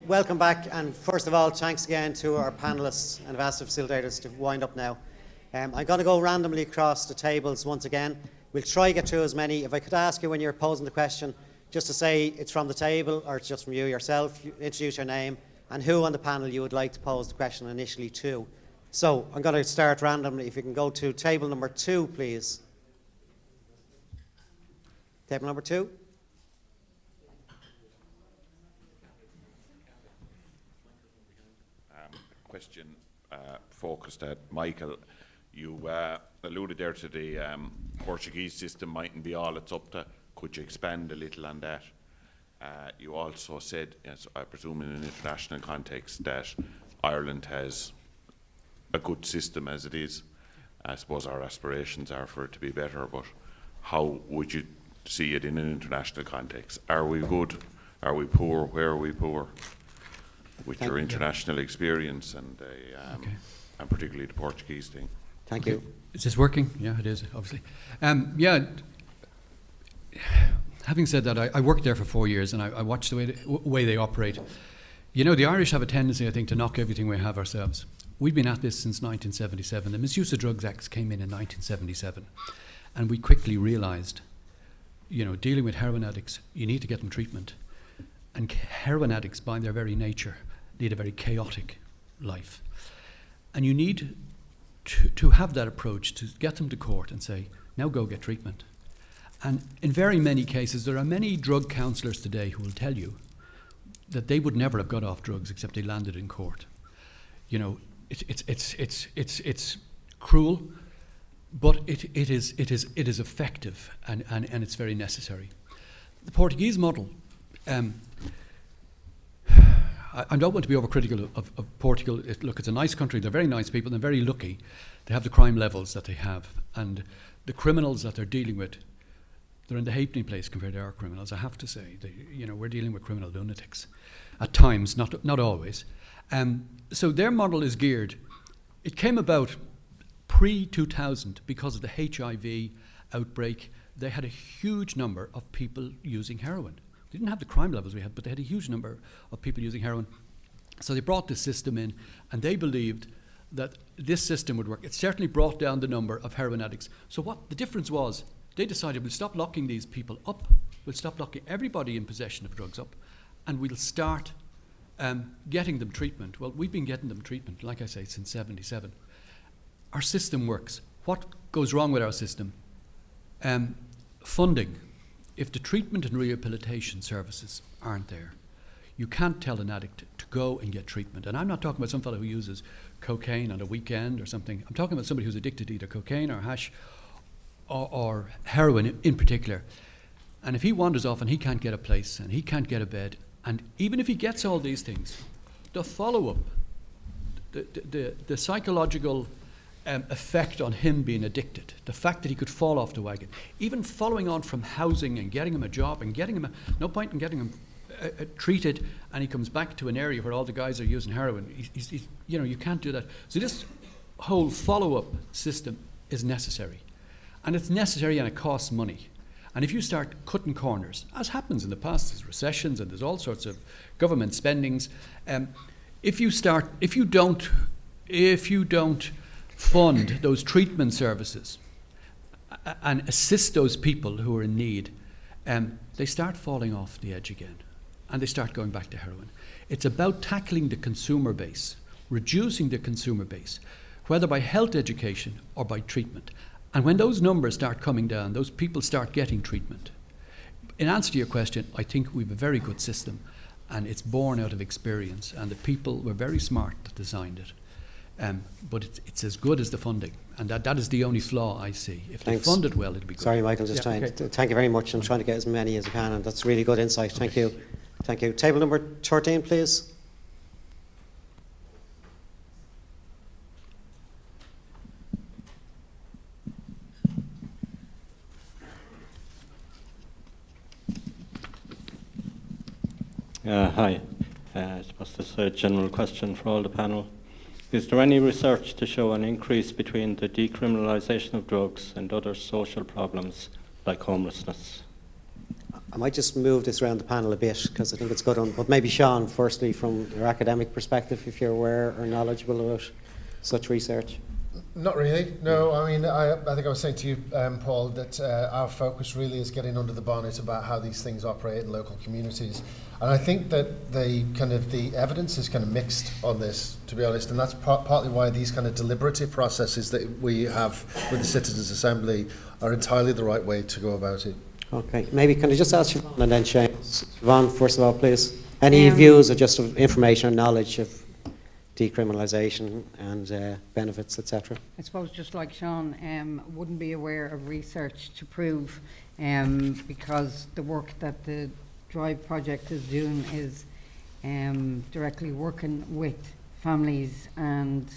Welcome back, and first of all, thanks again to our panellists and I've asked the facilitators to wind up now. I'm going to go randomly across the tables once again. We'll try to get through as many. If I could ask you when you're posing the question, just to say it's from the table or it's just from you yourself, you introduce your name and who on the panel you would like to pose the question initially to. So I'm going to start randomly. If you can go to table number 2, please. Table number 2. Question focused at Michael. You alluded there to the Portuguese system mightn't be all it's up to. Could you expand a little on that? You also said, yes, I presume in an international context, that Ireland has a good system as it is. I suppose our aspirations are for it to be better, but how would you see it in an international context? Are we good? Are we poor? Where are we poor? With your international experience and particularly the Portuguese thing. Thank you. Is this working? Yeah, it is, obviously. Having said that, I worked there for 4 years and I watched the way they operate. You know, the Irish have a tendency, I think, to knock everything we have ourselves. We've been at this since 1977. The Misuse of Drugs Act came in 1977. And we quickly realised, you know, dealing with heroin addicts, you need to get them treatment. And heroin addicts, by their very nature, lead a very chaotic life. And you need to have that approach to get them to court and say, now go get treatment. And in very many cases, there are many drug counsellors today who will tell you that they would never have got off drugs except they landed in court. You know, it's cruel, but it is effective and it's very necessary. The Portuguese model. I don't want to be overcritical of Portugal. Look, it's a nice country. They're very nice people. They're very lucky. They have the crime levels that they have. And the criminals that they're dealing with, they're in the halfpenny place compared to our criminals, I have to say. We're dealing with criminal lunatics at times, not always. So their model is geared. It came about pre-2000 because of the HIV outbreak. They had a huge number of people using heroin. They didn't have the crime levels we had, but they had a huge number of people using heroin. So they brought this system in, and they believed that this system would work. It certainly brought down the number of heroin addicts. So what the difference was, they decided we'll stop locking these people up, we'll stop locking everybody in possession of drugs up, and we'll start getting them treatment. Well, we've been getting them treatment, like I say, since 77. Our system works. What goes wrong with our system? Funding. If the treatment and rehabilitation services aren't there, you can't tell an addict to go and get treatment. And I'm not talking about some fellow who uses cocaine on a weekend or something. I'm talking about somebody who's addicted to either cocaine or hash or heroin in particular. And if he wanders off and he can't get a place and he can't get a bed, and even if he gets all these things, the follow-up, the psychological effect on him being addicted, the fact that he could fall off the wagon, even following on from housing and getting him a job and getting him no point in getting him treated, and he comes back to an area where all the guys are using heroin. He's, you can't do that. So this whole follow-up system is necessary, and it's necessary and it costs money. And if you start cutting corners, as happens in the past, there's recessions and there's all sorts of government spendings. If you don't fund those treatment services and assist those people who are in need, they start falling off the edge again and they start going back to heroin. It's about tackling the consumer base, reducing the consumer base, whether by health education or by treatment. And when those numbers start coming down, those people start getting treatment. In answer to your question, I think we have a very good system, and it's born out of experience, and the people were very smart that designed it. But it's as good as the funding, and that is the only flaw I see. If they fund it well, it'd be good. Sorry, Michael, just trying to thank you very much. I'm trying to get as many as I can, and that's really good insight. Thank you. Thank you. Table number 13, please. Hi. I suppose this is a general question for all the panel. Is there any research to show an increase between the decriminalisation of drugs and other social problems like homelessness? I might just move this around the panel a bit because I think it's good on, but maybe Sean, firstly, from your academic perspective, if you're aware or knowledgeable about such research. Not really, no. I mean, I think I was saying to you, Paul, that our focus really is getting under the bonnet about how these things operate in local communities. And I think that the evidence is kind of mixed on this, to be honest, and that's partly why these kind of deliberative processes that we have with the Citizens' Assembly are entirely the right way to go about it. Okay, maybe can I just ask Siobhan and then Seamus. Siobhan, first of all, please. Any views or just of information or knowledge of decriminalisation and benefits, etc.? I suppose just like Sean, wouldn't be aware of research to prove, because the work that the Drive project is doing is directly working with families and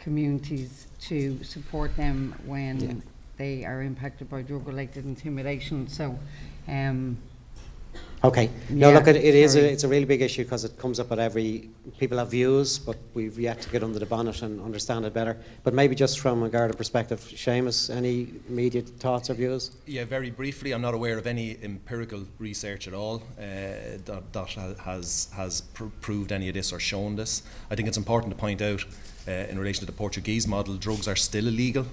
communities to support them when they are impacted by drug-related intimidation. So, okay. No, look, it's a really big issue because it comes up at people have views, but we've yet to get under the bonnet and understand it better. But maybe just from a Garda perspective, Seamus, any immediate thoughts or views? Yeah, very briefly, I'm not aware of any empirical research at all that has proved any of this or shown this. I think it's important to point out, in relation to the Portuguese model, drugs are still illegal.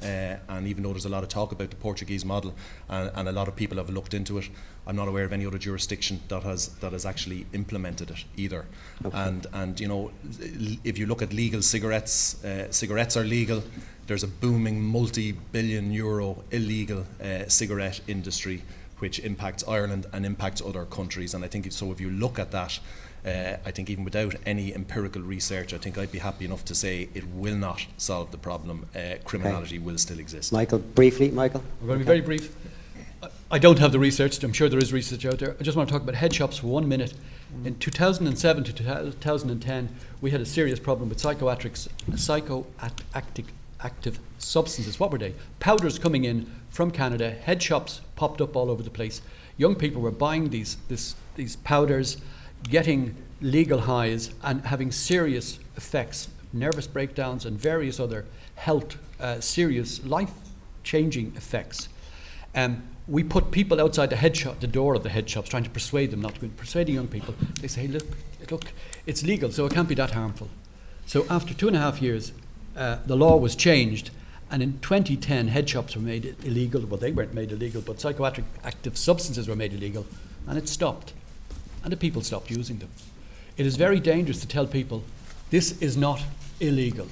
And even though there's a lot of talk about the Portuguese model and a lot of people have looked into it, I'm not aware of any other jurisdiction that has actually implemented it either. Okay. And you know, if you look at legal cigarettes, cigarettes are legal. There's a booming multi-billion euro illegal cigarette industry which impacts Ireland and impacts other countries. And I think so if you look at that, I think even without any empirical research, I think I'd be happy enough to say it will not solve the problem. Criminality will still exist. Michael, briefly, Michael. I'm going to be very brief. I don't have the research. I'm sure there is research out there. I just want to talk about head shops for 1 minute. In 2007 to 2010, we had a serious problem with psychoactive substances. What were they? Powders coming in from Canada. Head shops popped up all over the place. Young people were buying these powders, getting legal highs and having serious effects, nervous breakdowns and various other health, serious life-changing effects. We put people outside the door of the head shops, trying to persuade them not to go in, persuading young people. They say, look, it's legal, so it can't be that harmful. So after 2.5 years, the law was changed, and in 2010, head shops were made illegal. Well, they weren't made illegal, but psychoactive substances were made illegal, and it stopped. And the people stopped using them. It is very dangerous to tell people, this is not illegal.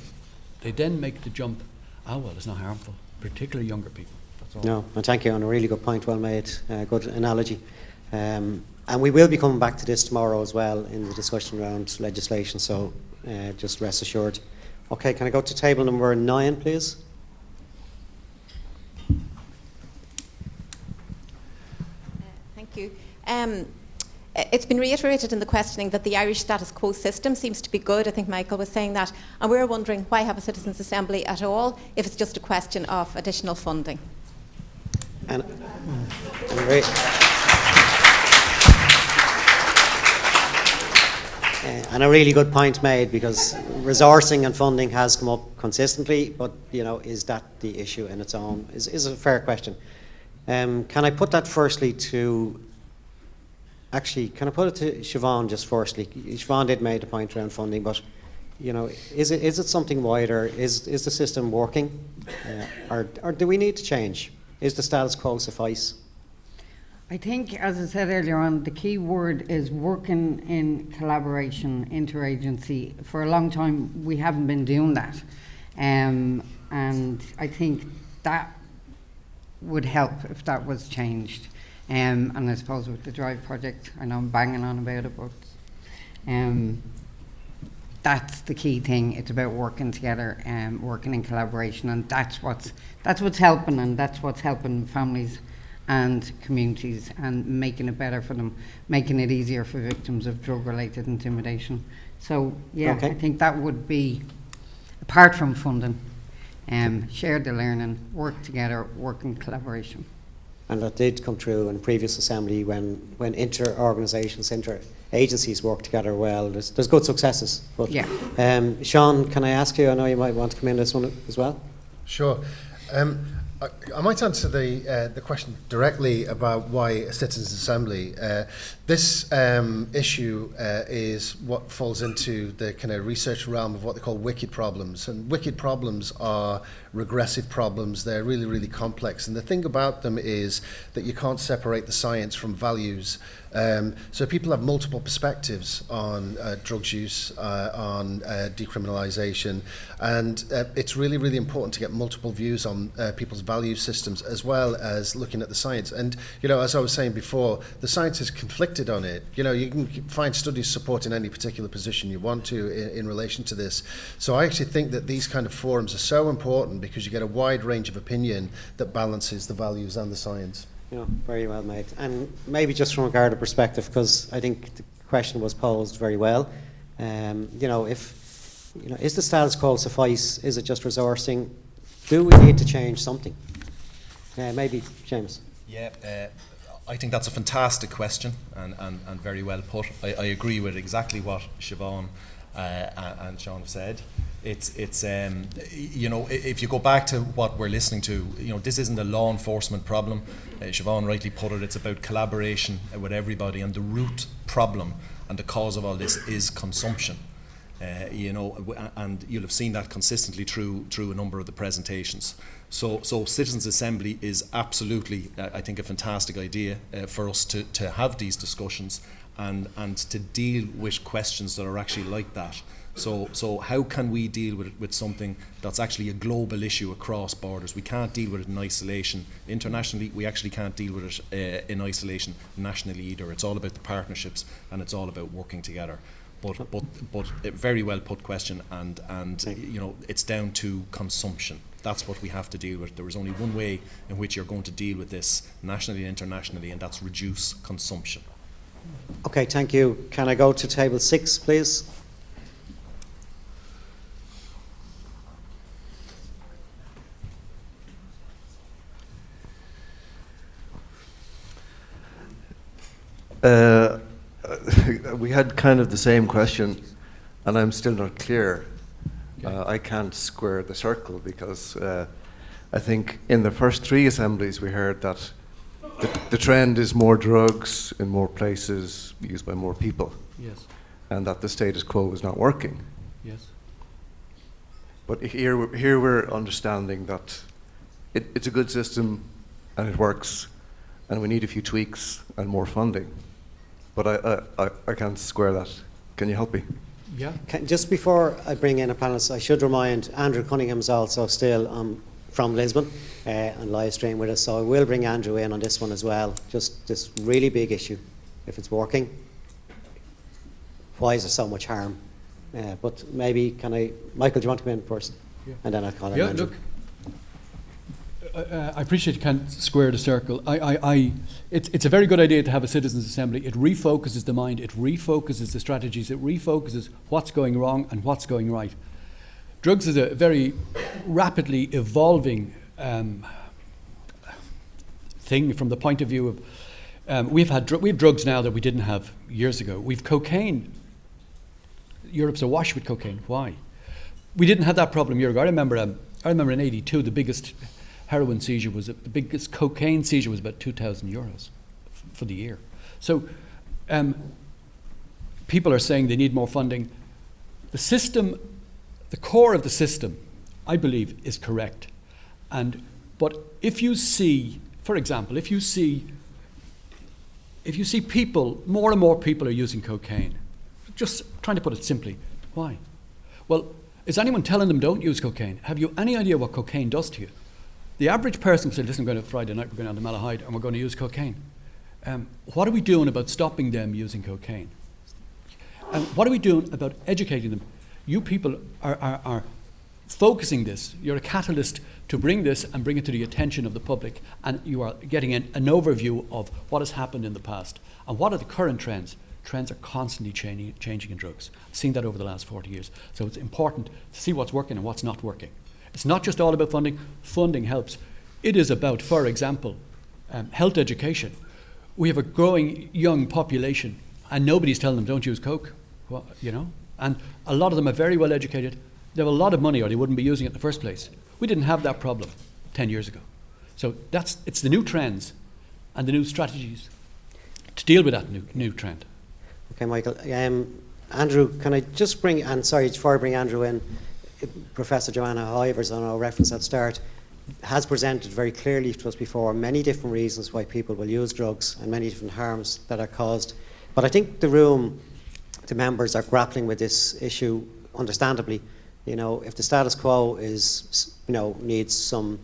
They then make the jump, well, it's not harmful, particularly younger people. That's all. No, and thank you on a really good point, well made, good analogy. And we will be coming back to this tomorrow as well in the discussion around legislation, so just rest assured. Okay, can I go to table number 9, please? Thank you. It's been reiterated in the questioning that the Irish status quo system seems to be good. I think Michael was saying that. And we're wondering why have a Citizens' Assembly at all if it's just a question of additional funding. And a really good point made, because resourcing and funding has come up consistently, but you know, is that the issue in its own? Is a fair question. Can I put that firstly to? Actually, can I put it to Siobhan just firstly? Siobhan did make a point around funding, but you know, is it something wider? Is the system working, or do we need to change? Is the status quo suffice? I think, as I said earlier on, the key word is working in collaboration, interagency. For a long time, we haven't been doing that, and I think that would help if that was changed. And I suppose with the Drive project, I know I'm banging on about it, but that's the key thing. It's about working together and working in collaboration, and that's what's helping, and that's what's helping families and communities and making it better for them, making it easier for victims of drug-related intimidation. So yeah, okay. I think that would be, apart from funding, share the learning, work together, work in collaboration. And that did come true in previous assembly when inter-organisations, inter-agencies work together well. There's good successes. But, yeah. Sean, can I ask you, I know you might want to come in this one as well? Sure. I might answer the question directly about why a citizens' assembly. This issue is what falls into the kind of research realm of what they call wicked problems. And wicked problems are regressive problems. They're really, really complex. And the thing about them is that you can't separate the science from values. So people have multiple perspectives on drugs use, on decriminalisation, and it's really, really important to get multiple views on people's value systems as well as looking at the science. And, you know, as I was saying before, the science is conflicted on it. You know, you can find studies supporting any particular position you want to in relation to this. So I actually think that these kind of forums are so important because you get a wide range of opinion that balances the values and the science. You know, very well made. And maybe just from a Garda perspective, because I think the question was posed very well. You know, is the status quo suffice? Is it just resourcing? Do we need to change something? Maybe, Seamus. Yeah, I think that's a fantastic question and very well put. I agree with exactly what Siobhan and Sean have said. It's you know, if you go back to what we're listening to, you know, this isn't a law enforcement problem. Siobhan rightly put it, it's about collaboration with everybody, and the root problem and the cause of all this is consumption. You know, and you'll have seen that consistently through a number of the presentations. So Citizens' Assembly is absolutely, I think, a fantastic idea for us to have these discussions and to deal with questions that are actually like that. So how can we deal with something that's actually a global issue across borders? We can't deal with it in isolation internationally. We actually can't deal with it in isolation nationally either. It's all about the partnerships and it's all about working together. But a very well put question, and you know, it's down to consumption. That's what we have to deal with. There is only one way in which you're going to deal with this nationally and internationally, and that's reduce consumption. Okay, thank you. Can I go to table 6, please? We had kind of the same question, and I'm still not clear. I can't square the circle because I think in the first 3 assemblies we heard that the trend is more drugs in more places used by more people. Yes. And that the status quo is not working. Yes. But here we're understanding that it's a good system and it works, and we need a few tweaks and more funding. But I can't square that. Can you help me? Yeah. Just before I bring in a panelist, I should remind Andrew Cunningham is also still from Lisbon and live stream with us, so I will bring Andrew in on this one as well. Just this really big issue. If it's working, why is there so much harm? But maybe Michael, do you want to come in first? Yeah. And then I'll call in Andrew. Look, I appreciate you can't square the circle. It's a very good idea to have a citizens' assembly. It refocuses the mind, it refocuses the strategies, it refocuses what's going wrong and what's going right. Drugs is a very rapidly evolving thing from the point of view of we have drugs now that we didn't have years ago. We've cocaine. Europe's awash with cocaine. Why? We didn't have that problem a year ago. I remember in '82 the biggest heroin seizure the biggest cocaine seizure was about €2,000 for the year. So people are saying they need more funding. The system, the core of the system, I believe, is correct. But if you see, for example, if you see people, more and more people are using cocaine, just trying to put it simply, why? Well, is anyone telling them don't use cocaine? Have you any idea what cocaine does to you? The average person said, listen, we're going to Friday night, we're going down to Malahide and we're going to use cocaine. What are we doing about stopping them using cocaine? And what are we doing about educating them? You people are focusing this. You're a catalyst to bring this and bring it to the attention of the public, and you are getting an overview of what has happened in the past. And what are the current trends? Trends are constantly changing in drugs. I've seen that over the last 40 years. So it's important to see what's working and what's not working. It's not just all about funding. Funding helps. It is about, for example, health education. We have a growing young population and nobody's telling them don't use coke, you know? And a lot of them are very well educated. They have a lot of money or they wouldn't be using it in the first place. We didn't have that problem 10 years ago. So it's the new trends and the new strategies to deal with that new trend. Okay, Michael. Andrew, can I just bring, and sorry, before I bring Andrew in, Professor Joanna Ivers, on our reference at start, has presented very clearly to us before many different reasons why people will use drugs and many different harms that are caused. But I think the members are grappling with this issue understandably. You know, if the status quo is, needs some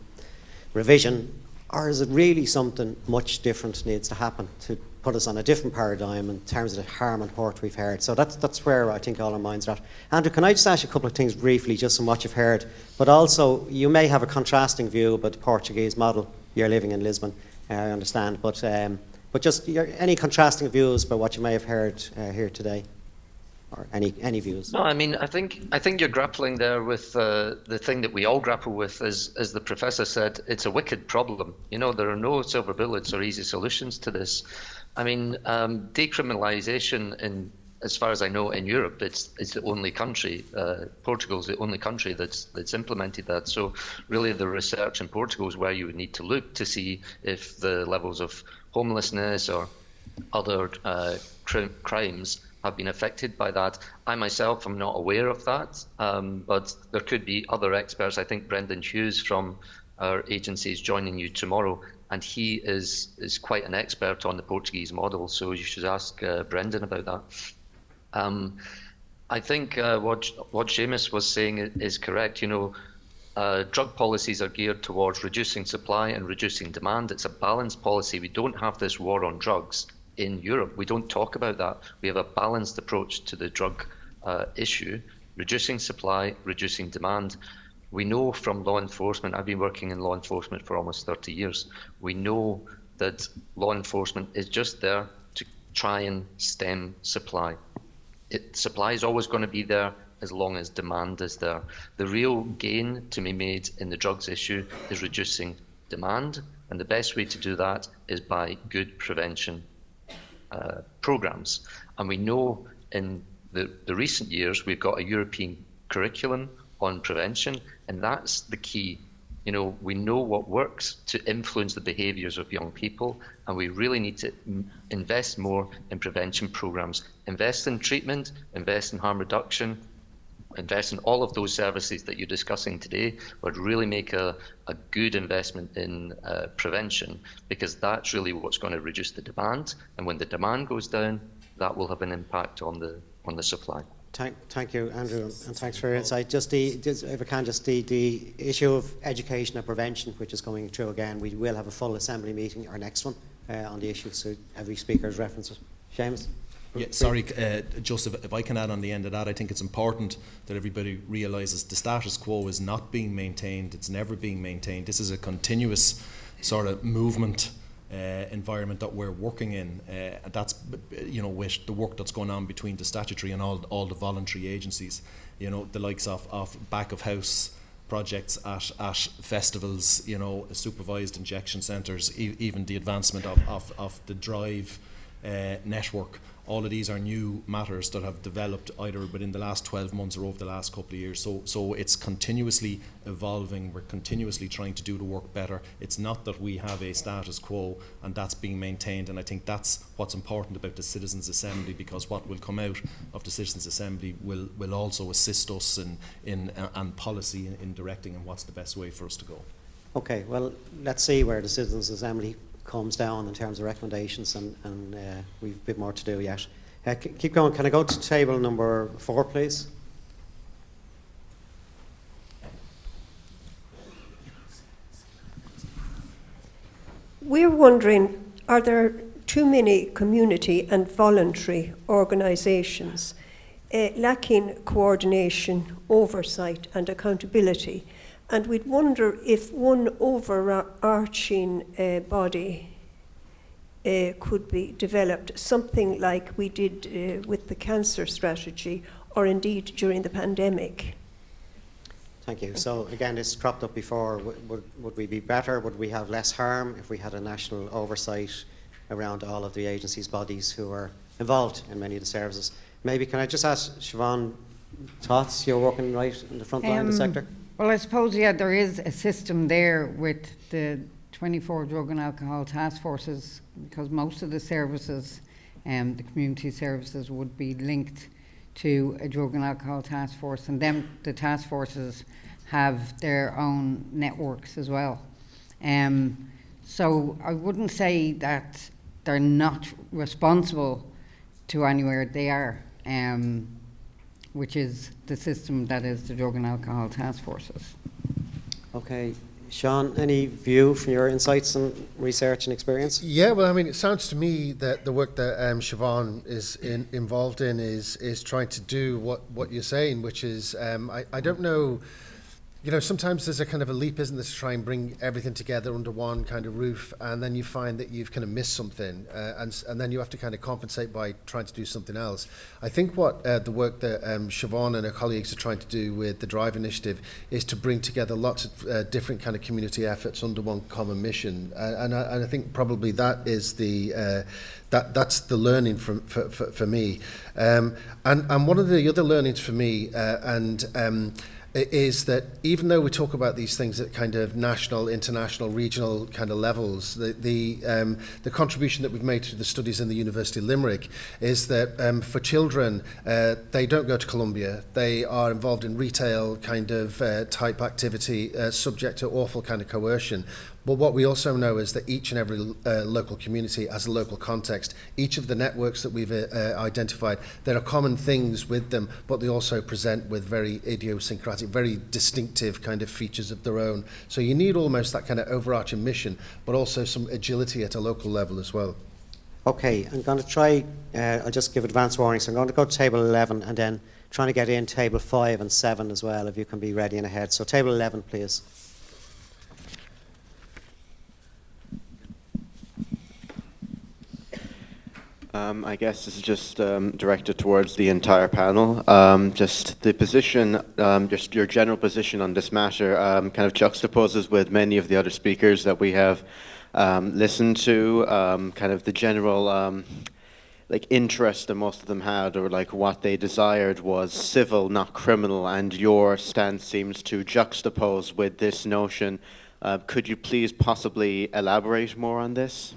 revision, or is it really something much different needs to happen to put us on a different paradigm in terms of the harm and hurt we've heard? So that's where I think all our minds are at. Andrew, can I just ask you a couple of things briefly, just on what you've heard, but also you may have a contrasting view about the Portuguese model. You're living in Lisbon, I understand, but just any contrasting views about what you may have heard here today, or any views? No, I mean, I think you're grappling there with the thing that we all grapple with, as the professor said. It's a wicked problem. There are no silver bullets or easy solutions to this. I mean, decriminalisation, as far as I know, in Europe, it's the only country. Portugal's the only country that's implemented that. So really, the research in Portugal is where you would need to look to see if the levels of homelessness or other crimes have been affected by that. I myself am not aware of that, but there could be other experts. I think Brendan Hughes from our agency is joining you tomorrow, and he is quite an expert on the Portuguese model, so you should ask Brendan about that. I think what Seamus was saying is correct. Drug policies are geared towards reducing supply and reducing demand. It's a balanced policy. We don't have this war on drugs in Europe. We don't talk about that. We have a balanced approach to the drug issue, reducing supply, reducing demand. We know from law enforcement, I've been working in law enforcement for almost 30 years, we know that law enforcement is just there to try and stem supply. Supply is always going to be there as long as demand is there. The real gain to be made in the drugs issue is reducing demand, and the best way to do that is by good prevention programs. And we know in the recent years we've got a European curriculum on prevention, and that's the key. We know what works to influence the behaviours of young people, and we really need to invest more in prevention programs. Invest in treatment, invest in harm reduction, invest in all of those services that you're discussing today, but really make a good investment in prevention, because that's really what's going to reduce the demand. And when the demand goes down, that will have an impact on the supply. Thank you, Andrew, and thanks for your insight. If I can, the issue of education and prevention, which is coming through again. We will have a full assembly meeting, our next one, on the issue, so every speaker has referenced it. Seamus? Yeah, sorry, Joseph, if I can add on the end of that, I think it's important that everybody realises the status quo is not being maintained. It's never being maintained. This is a continuous sort of movement environment that we're working in. That's, with the work that's going on between the statutory and all the voluntary agencies, the likes of back of house projects at festivals, supervised injection centres, even the advancement of the drive network. All of these are new matters that have developed either within the last 12 months or over the last couple of years. So it's continuously evolving. We're continuously trying to do the work better. It's not that we have a status quo and that's being maintained. And I think that's what's important about the Citizens' Assembly, because what will come out of the Citizens' Assembly will also assist us in policy in directing and what's the best way for us to go. Okay, well, let's see where the Citizens' Assembly comes down in terms of recommendations, and we've a bit more to do yet. Keep going. Can I go to table number 4, please? We're wondering, are there too many community and voluntary organisations lacking coordination, oversight and accountability? And we'd wonder if one overarching body could be developed, something like we did with the cancer strategy, or indeed during the pandemic. Thank you. So again, this cropped up before. Would we be better? Would we have less harm if we had a national oversight around all of the agencies, bodies who are involved in many of the services? Maybe can I just ask Siobhan, thoughts? You're working right in the front line of the sector. Well, I suppose, yeah, there is a system there with the 24 drug and alcohol task forces, because most of the services, the community services, would be linked to a drug and alcohol task force, and then the task forces have their own networks as well. So I wouldn't say that they're not responsible to anywhere. They are, which is the system that is the drug and alcohol task forces. Okay. Sean, any view from your insights and research and experience? Yeah, well, I mean, it sounds to me that the work that Siobhan is involved in is trying to do what you're saying, which is, I don't know, you know, sometimes there's a kind of a leap, isn't there, to try and bring everything together under one kind of roof, and then you find that you've kind of missed something, and then you have to kind of compensate by trying to do something else. I think what the work that Siobhan and her colleagues are trying to do with the DRIVE initiative is to bring together lots of different kind of community efforts under one common mission, and I think probably that is the that's the learning for me, and one of the other learnings for me, is that even though we talk about these things at kind of national, international, regional kind of levels, the contribution that we've made to the studies in the University of Limerick is that for children, they don't go to Columbia. They are involved in retail kind of type activity, subject to awful kind of coercion. But what we also know is that each and every local community has a local context. Each of the networks that we've identified, there are common things with them, but they also present with very idiosyncratic, very distinctive kind of features of their own. So you need almost that kind of overarching mission, but also some agility at a local level as well. Okay, I'm going to try, I'll just give advance warning, so I'm going to go to table 11 and then trying to get in table 5 and 7 as well, if you can be ready and ahead. So table 11, please. I guess this is just directed towards the entire panel. Just the position, just your general position on this matter kind of juxtaposes with many of the other speakers that we have listened to, kind of the general like interest that most of them had, or like what they desired was civil, not criminal, and your stance seems to juxtapose with this notion. Could you please possibly elaborate more on this?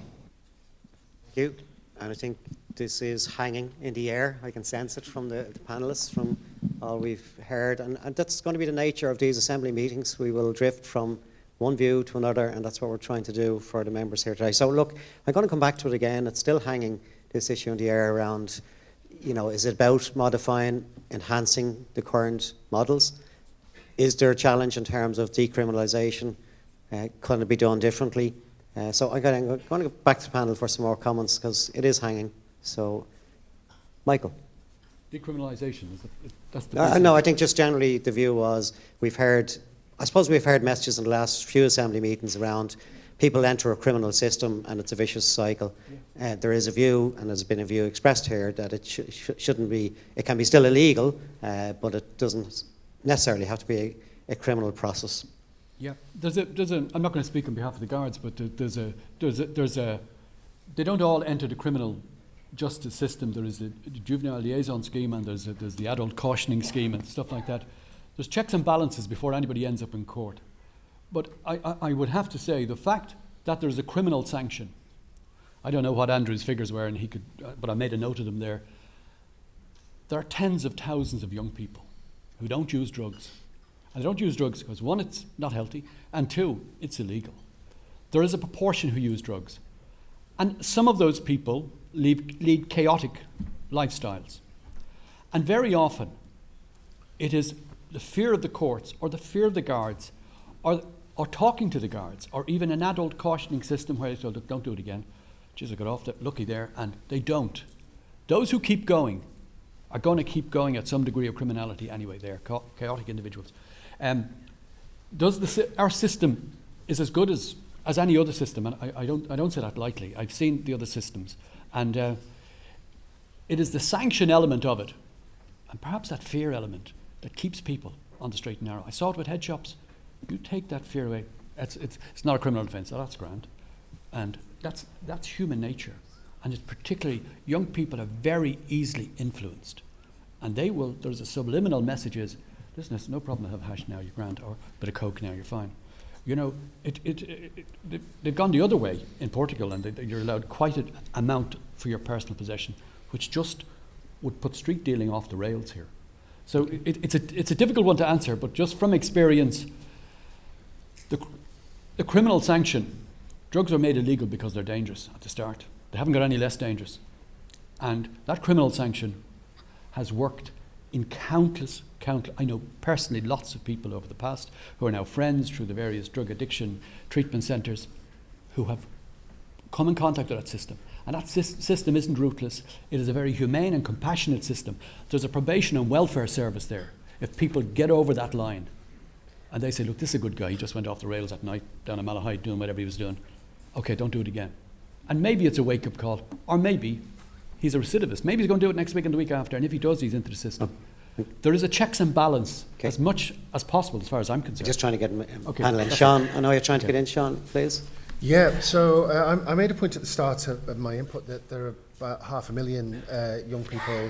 Thank you. And I think this is hanging in the air. I can sense it from the panellists, from all we've heard. And that's going to be the nature of these assembly meetings. We will drift from one view to another, and that's what we're trying to do for the members here today. So look, I'm going to come back to it again. It's still hanging, this issue in the air around, you know, is it about modifying, enhancing the current models? Is there a challenge in terms of decriminalisation? Can it be done differently? So I'm going to go back to the panel for some more comments, because it is hanging. So, Michael. Decriminalisation, that's the no, I think just generally the view was, we've heard messages in the last few assembly meetings around people enter a criminal system and it's a vicious cycle. Yeah. There is a view, and there's been a view expressed here, that it shouldn't be, it can be still illegal, but it doesn't necessarily have to be a criminal process. Yeah, there's a. I'm not going to speak on behalf of the guards, but there's a. They don't all enter the criminal justice system. There is a juvenile liaison scheme, and there's the adult cautioning scheme and stuff like that. There's checks and balances before anybody ends up in court. But I would have to say, the fact that there's a criminal sanction, I don't know what Andrew's figures were, and he could, but I made a note of them there. There are tens of thousands of young people who don't use drugs. And they don't use drugs because, one, it's not healthy, and two, it's illegal. There is a proportion who use drugs. And some of those people lead chaotic lifestyles. And very often, it is the fear of the courts or the fear of the guards or talking to the guards, or even an adult cautioning system where they say, look, don't do it again. Jeez, I got off that lucky there, and they don't. Those who keep going are going to keep going at some degree of criminality anyway. They're chaotic individuals. Our system is as good as any other system, and I don't say that lightly. I've seen the other systems, and it is the sanction element of it, and perhaps that fear element, that keeps people on the straight and narrow. I saw it with head shops. You take that fear away, it's not a criminal offence. Oh, that's grand, and that's human nature, and it's particularly young people are very easily influenced, and they will. There's a subliminal message is, listen, it's no problem to have hash now, you're grand, or a bit of coke now, you're fine. You know, they've gone the other way in Portugal, and you're allowed quite an amount for your personal possession, which just would put street dealing off the rails here. So it's a difficult one to answer, but just from experience, the criminal sanction, drugs are made illegal because they're dangerous at the start. They haven't got any less dangerous. And that criminal sanction has worked in countless, I know personally lots of people over the past who are now friends through the various drug addiction treatment centres who have come in contact with that system. And that system isn't ruthless. It is a very humane and compassionate system. There's a probation and welfare service there. If people get over that line and they say, look, this is a good guy, he just went off the rails at night down in Malahide doing whatever he was doing. Okay, don't do it again. And maybe it's a wake-up call, or maybe he's a recidivist. Maybe he's going to do it next week and the week after, and if he does, he's into the system. There is a checks and balance as much as possible, as far as I'm concerned. Just trying to get panel in. Sean, I know you're trying to get in, Sean, please. Yeah, so I made a point at the start of my input that there are about 500,000 young people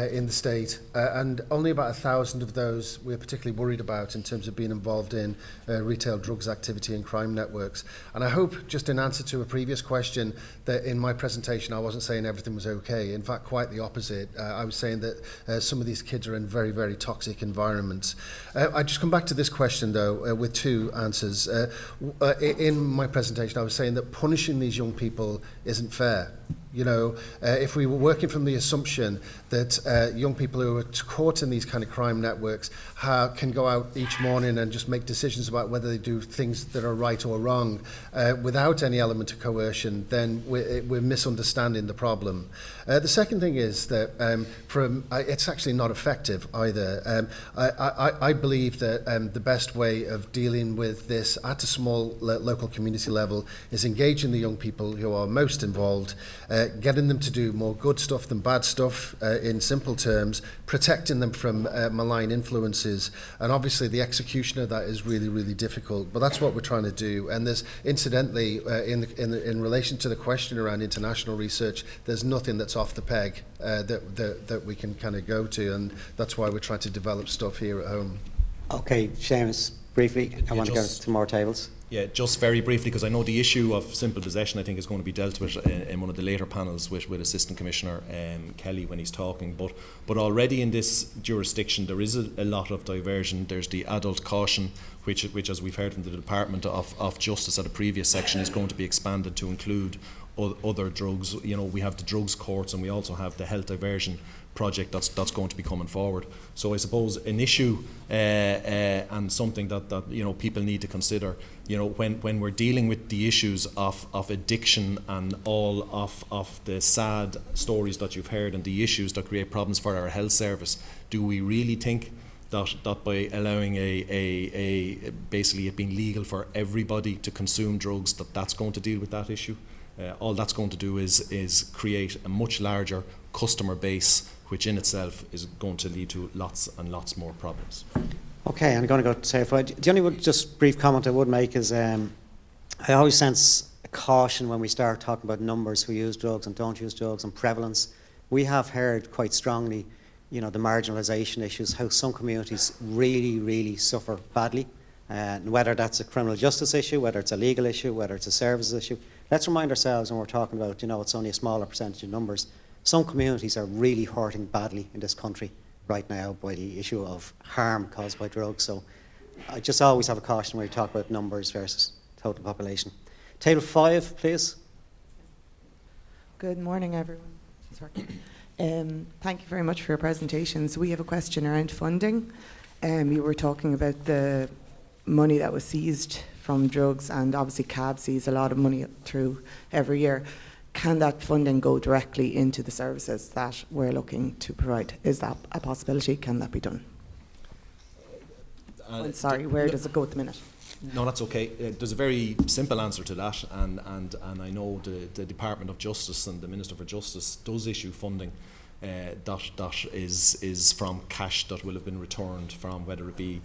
in the state, and only about 1,000 of those we're particularly worried about in terms of being involved in retail drugs activity and crime networks. And I hope, just in answer to a previous question, that in my presentation I wasn't saying everything was okay. In fact, quite the opposite. I was saying that some of these kids are in very, very toxic environments. I just come back to this question, though, with two answers. In my presentation, I was saying that punishing these young people isn't fair. You know, if we were working from the assumption that young people who are caught in these kind of crime networks can go out each morning and just make decisions about whether they do things that are right or wrong without any element of coercion, then we're misunderstanding the problem. The second thing is that it's actually not effective either. I believe that the best way of dealing with this at a small local community level is engaging the young people who are most involved, getting them to do more good stuff than bad stuff, in simple terms, protecting them from malign influences, and obviously the execution of that is really, really difficult, but that's what we're trying to do. And there's, incidentally, in relation to the question around international research, there's nothing that's off the peg that we can kind of go to, and that's why we're trying to develop stuff here at home. Okay, Seamus, briefly, I want to go to more tables. Yeah, just very briefly, because I know the issue of simple possession, I think, is going to be dealt with in one of the later panels with Assistant Commissioner Kelly when he's talking. But already in this jurisdiction, there is a lot of diversion. There's the adult caution, which as we've heard from the Department of Justice at a previous section, is going to be expanded to include other drugs. You know, we have the drugs courts, and we also have the health diversion project that's going to be coming forward. So I suppose an issue and something that you know, people need to consider, you know, when we're dealing with the issues of addiction and all of the sad stories that you've heard and the issues that create problems for our health service, do we really think that by allowing basically it being legal for everybody to consume drugs, that's going to deal with that issue? All that's going to do is create a much larger customer base, which in itself is going to lead to lots and lots more problems. Okay, I'm going to go to say, the only just brief comment I would make is I always sense a caution when we start talking about numbers who use drugs and don't use drugs and prevalence. We have heard quite strongly, you know, the marginalisation issues, how some communities really, really suffer badly, and whether that's a criminal justice issue, whether it's a legal issue, whether it's a services issue. Let's remind ourselves when we're talking about, you know, it's only a smaller percentage of numbers. Some communities are really hurting badly in this country right now by the issue of harm caused by drugs. So I just always have a caution when we talk about numbers versus total population. Table 5, please. Good morning, everyone. Thank you very much for your presentations. We have a question around funding. You were talking about the money that was seized from drugs, and obviously CAB sees a lot of money through every year. Can that funding go directly into the services that we're looking to provide? Is that a possibility? Can that be done? Sorry, where does it go at the minute? No, that's okay. There's a very simple answer to that, and I know the Department of Justice and the Minister for Justice does issue funding that is from cash that will have been returned from, whether it be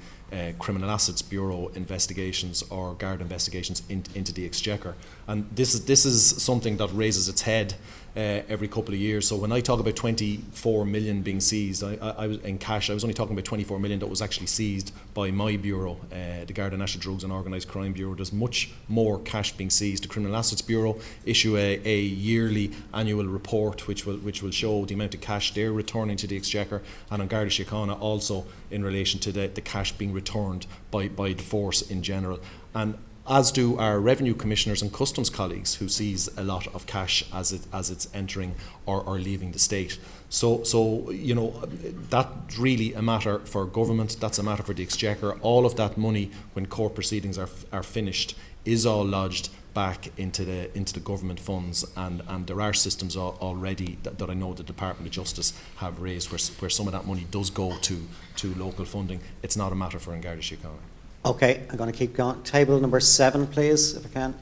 Criminal Assets Bureau investigations or Garda investigations into the Exchequer. And this is something that raises its head every couple of years. So when I talk about 24 million being seized, I was in cash, I was only talking about 24 million that was actually seized by my bureau, the Garda National Drugs and Organised Crime Bureau. There's much more cash being seized. The Criminal Assets Bureau issue a yearly annual report which will show the amount of cash they're returning to the Exchequer, and on Garda Síochána also in relation to the cash being returned by the force in general. And as do our revenue commissioners and customs colleagues, who sees a lot of cash as it's entering or leaving the state. So you know, that's really a matter for government. That's a matter for the Exchequer. All of that money, when court proceedings are finished, is all lodged back into the government funds, and there are systems already that I know the Department of Justice have raised where some of that money does go to local funding. It's not a matter for Garda Síochána. Okay, I'm going to keep going. Table number 7, please, if I can.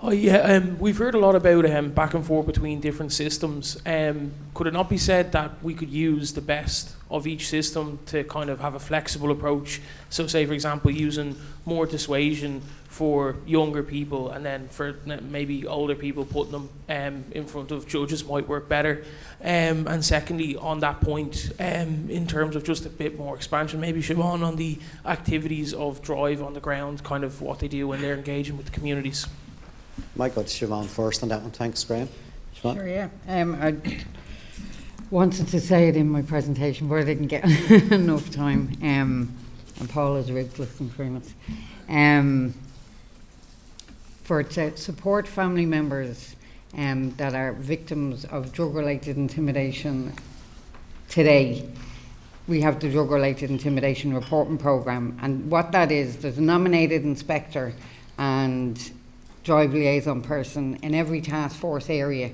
Oh yeah, we've heard a lot about back and forth between different systems. Could it not be said that we could use the best of each system to kind of have a flexible approach? So say, for example, using more dissuasion for younger people, and then for maybe older people, putting them in front of judges might work better. And secondly, on that point, in terms of just a bit more expansion, maybe Siobhan, on the activities of Drive on the ground, kind of what they do when they're engaging with the communities. Might go to Siobhan first on that one. Thanks, Graham. Siobhan? Sure, yeah. I wanted to say it in my presentation, but I didn't get enough time. And Paul is ruthless, in fairness. To support family members that are victims of drug-related intimidation today, we have the drug-related intimidation reporting programme, and what that is, there's a nominated inspector and Drive liaison person in every task force area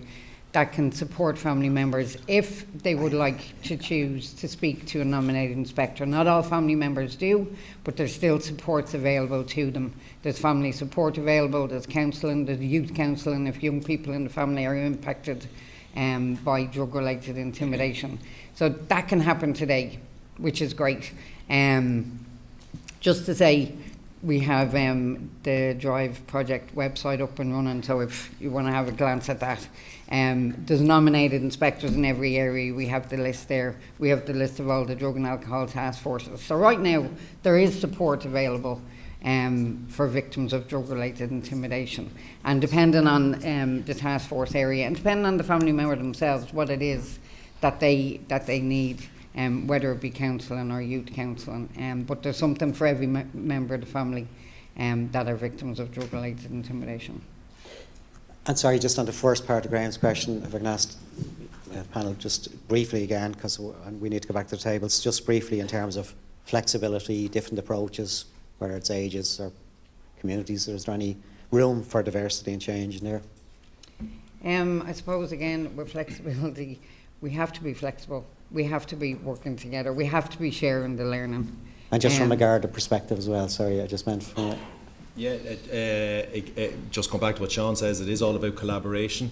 that can support family members if they would like to choose to speak to a nominated inspector. Not all family members do, but there's still supports available to them. There's family support available, there's counselling, there's youth counselling if young people in the family are impacted by drug-related intimidation. So that can happen today, which is great. Just to say, we have the Drive project website up and running, so if you want to have a glance at that. There's nominated inspectors in every area. We have the list there. We have the list of all the drug and alcohol task forces. So right now, there is support available for victims of drug-related intimidation. And depending on the task force area, and depending on the family member themselves, what it is that they need, whether it be counselling or youth counselling. But there's something for every member of the family that are victims of drug-related intimidation. And sorry, just on the first part of Graham's question, if I can ask the panel just briefly again, because we need to go back to the tables, just briefly in terms of flexibility, different approaches, whether it's ages or communities, is there any room for diversity and change in there? I suppose, again, with flexibility, we have to be flexible. We have to be working together. We have to be sharing the learning. And just from a Garda perspective as well, sorry, I just meant from it. Yeah, just come back to what Sean says, it is all about collaboration.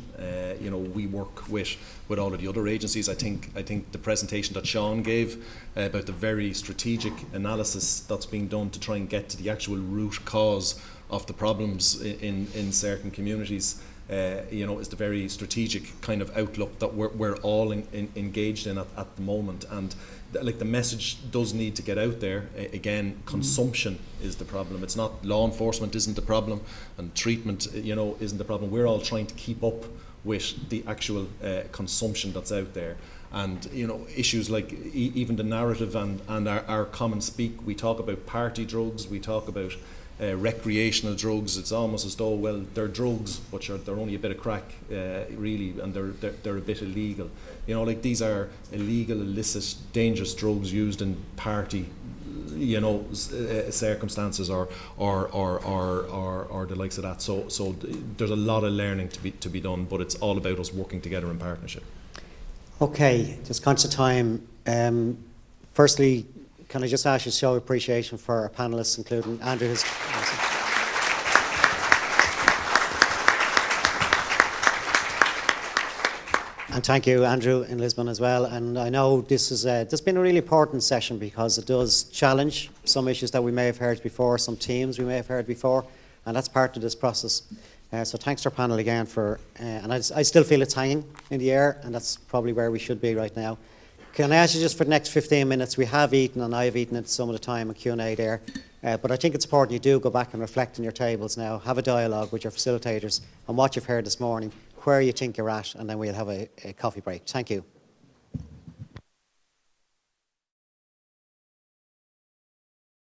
You know, we work with all of the other agencies. I think the presentation that Sean gave about the very strategic analysis that's being done to try and get to the actual root cause of the problems in certain communities, you know, is the very strategic kind of outlook that we're all engaged in at the moment. And like, the message does need to get out there. Again, consumption is the problem. It's not law enforcement isn't the problem, and treatment, you know, isn't the problem. We're all trying to keep up with the actual consumption that's out there. And, you know, issues like even the narrative and our common speak. We talk about party drugs, we talk about recreational drugs. It's almost as though, well, they're drugs, but sure, they're only a bit of crack, really, and they're a bit illegal. You know, like, these are illegal, illicit, dangerous drugs used in party, you know, circumstances or the likes of that. So there's a lot of learning to be done, but it's all about us working together in partnership. Okay, just conscious of time. Firstly, can I just ask you to show appreciation for our panellists, including Andrew, who's And thank you, Andrew, in Lisbon as well. And I know this has been a really important session because it does challenge some issues that we may have heard before, some themes we may have heard before, and that's part of this process. So thanks to our panel again for, and I still feel it's hanging in the air, and that's probably where we should be right now. Can I ask you just for the next 15 minutes, we have eaten, and I have eaten at some of the time in Q&A there, but I think it's important you do go back and reflect on your tables now, have a dialogue with your facilitators on what you've heard this morning, where you think you're at, and then we'll have a coffee break. Thank you.